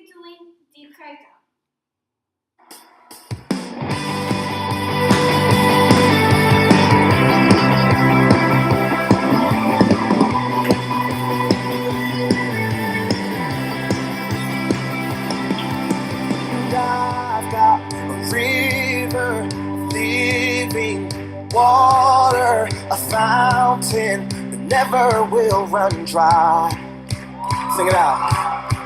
doing Deep Cries Out. I've got a river of living water, a fountain that never will run dry. Sing it out.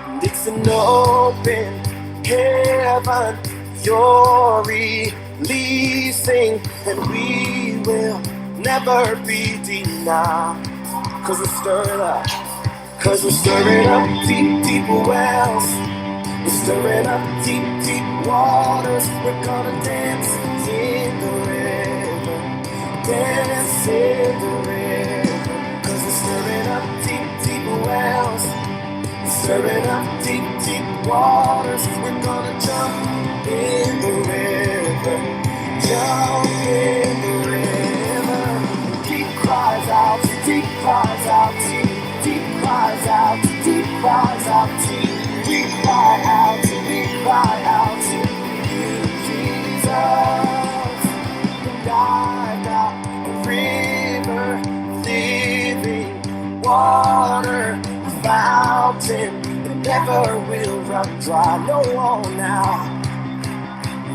And it's an open heaven you're releasing, and we will never be denied. Cause we're stirring up, cause we're stirring up deep, deep wells. We're stirring up deep, deep waters. We're gonna dance in the river, dance in the river. Cause we're stirring up deep, deep wells. We're stirring up deep, deep waters. We're gonna jump in the river, jump in the river. Deep cries out, deep cries out, deep cries out, deep cries out, deep. We cry out to you, Jesus. And I've got a river, living water, a fountain that never will run dry. No one now.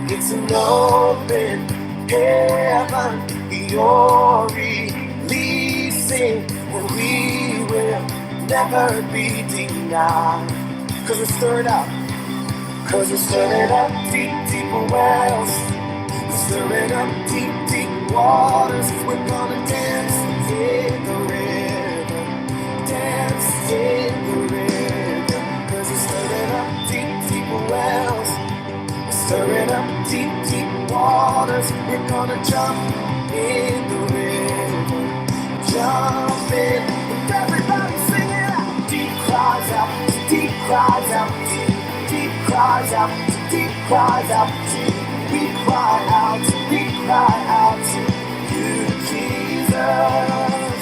It's an open heaven you're releasing, and we will never be denied. Cause we're stirred up, cause we're stirring up deep, deep wells. We're stirring up deep, deep waters. We're gonna dance in the river, dance in the river. Cause we're stirring up deep, deep wells. We're stirring up deep, deep waters. We're gonna jump in the river, jump in. Everybody sing it out. Deep cries out. Deep cries out, deep cries out, deep cries out, deep. We cry out to you, Jesus.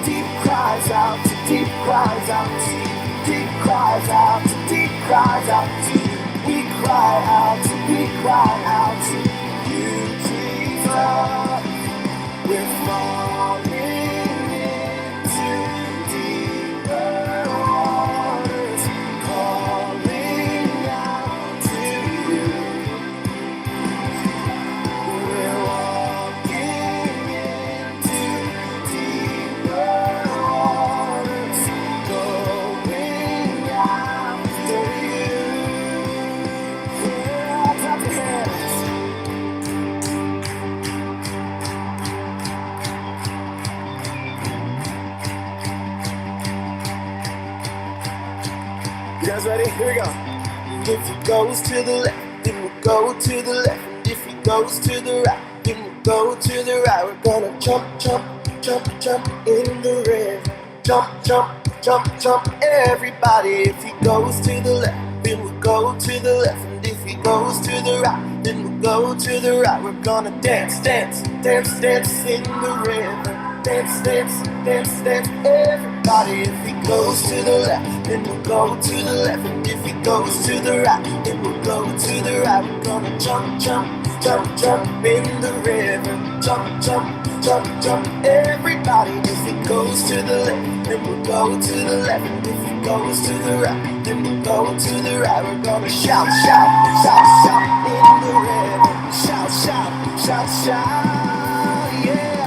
Deep cries out, deep cries out, deep cries out, deep cries out, deep. We cry out to you, Jesus. We're falling into deeper waters, calling out to you. We're walking into deeper waters, going after you. Yeah, clap your hands. You guys ready? Here we go. And if he goes to the left, then we'll go to the left. And if he goes to the right, then we'll go to the right. We're gonna jump, jump, jump, jump in the river. Jump, jump, jump, jump, everybody. If he goes to the left, then we'll go to the left. And if he goes to the right, then we'll go to the right. We're gonna dance, dance, dance, dance in the river. Dance, dance, dance, dance, everybody. If he goes to the left, then we'll go to the left. And if he goes to the right, then we'll go to the right. We're gonna jump, jump, jump, jump in the river. Jump, jump, jump, jump, everybody. If he goes to the left, then we'll go to the left. And if he goes to the right, then we'll go to the right. We're gonna shout, shout, shout, shout in the river. Shout, shout, shout, shout, yeah.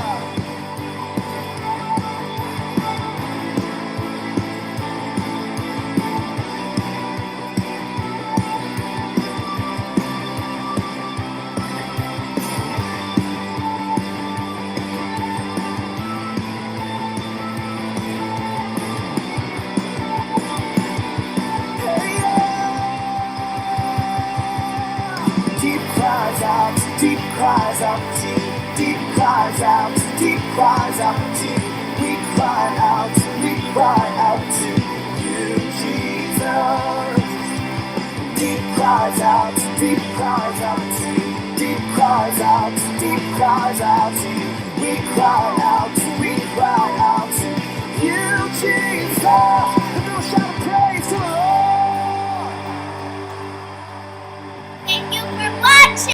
Deep cries out, deep cries out, deep cries out, deep cries out, deep. We cry out to you, Jesus. Deep cries out, deep cries out, deep cries out, deep cries out, we cry out to you, Jesus.